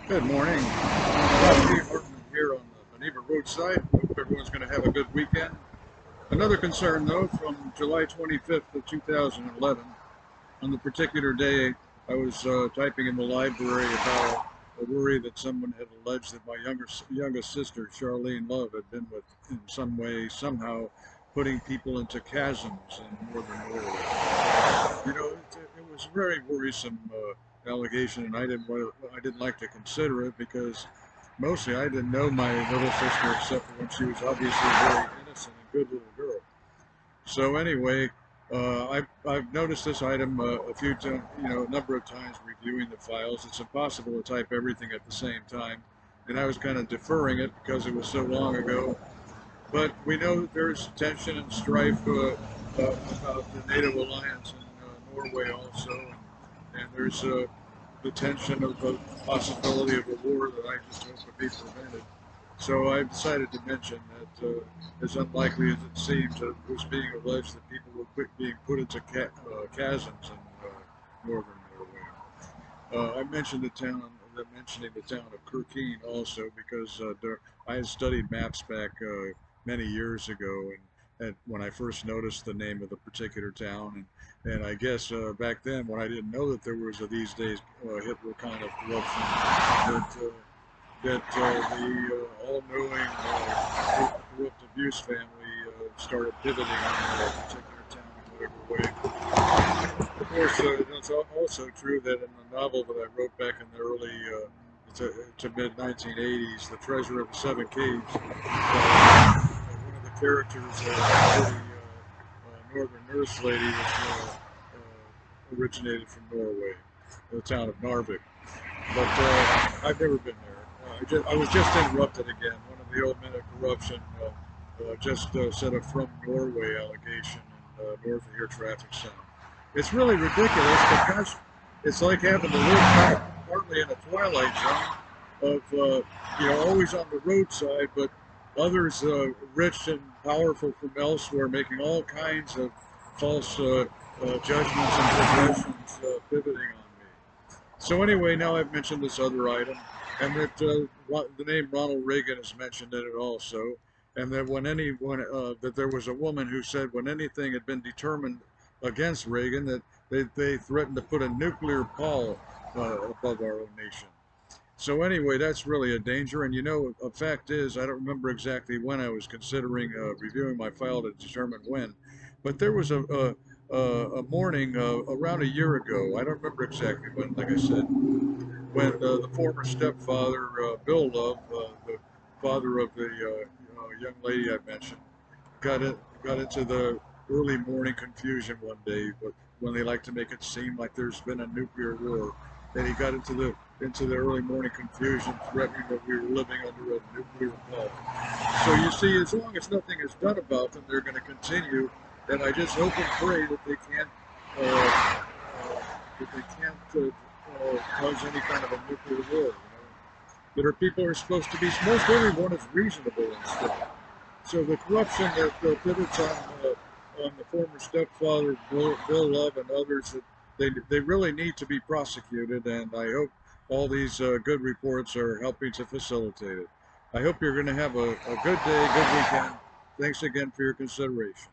Good morning. Steve Hartman here on the Geneva roadside. Hope everyone's going to have a good weekend. Another concern, though, from July 25th of 2011. On the particular day, I was typing in the library about a worry that someone had alleged that my youngest sister, Charlene Love, had been with, in some way, somehow, putting people into chasms in northern Norway. You know, it was a very worrisome allegation, and I didn't like to consider it because mostly I didn't know my little sister except for when she was obviously a very innocent and good little girl. So anyway, I've noticed this item a few times, a number of times reviewing the files. It's impossible to type everything at the same time, and I was kind of deferring it because it was so long ago. But we know that there's tension and strife about the NATO alliance in Norway also, and there's the tension of the possibility of a war that I just hope would be prevented. So I decided to mention that, as unlikely as it seems, it was being alleged that people were being put into chasms in northern Norway. I mentioned mentioning the town of Kirkeen also because I had studied maps back many years ago, and when I first noticed the name of the particular town, and I guess back then when I didn't know that there was these days Hitler kind of corruption that the all-knowing corrupt abuse family started pivoting on a particular town in whatever way. Of course, it's also true that in the novel that I wrote back in the early to mid-1980s, The Treasure of the Seven Caves, one of the characters, the northern nurse lady, was originated from Norway, the town of Narvik. But I've never been there. I was just interrupted again. One of the old men of corruption just said a from Norway allegation in north of here traffic sound. It's really ridiculous because it's like having to live partly in a twilight zone of, always on the roadside, but others rich and powerful from elsewhere making all kinds of false judgments and progressions pivoting on me. So anyway, now I've mentioned this other item, and that the name Ronald Reagan is mentioned in it also, and that that there was a woman who said when anything had been determined against Reagan, that they threatened to put a nuclear pall above our own nation. So anyway, that's really a danger, and a fact is, I don't remember exactly when I was considering reviewing my file to determine when, but there was a morning around a year ago, I don't remember exactly when, like I said, when the former stepfather, Bill Love, the father of the young lady I mentioned, got into the early morning confusion one day, but when they like to make it seem like there's been a nuclear war, and he got into the early morning confusion, threatening that we were living under a nuclear bomb. So you see, as long as nothing is done about them, they're going to continue. And I just hope and pray that they can't cause any kind of a nuclear war. That our people are supposed to be. Most everyone is reasonable and stuff. So the corruption that pivots on the former stepfather, Bill Love, and others, that they really need to be prosecuted, and I hope all these good reports are helping to facilitate it. I hope you're going to have a good day, good weekend. Thanks again for your consideration.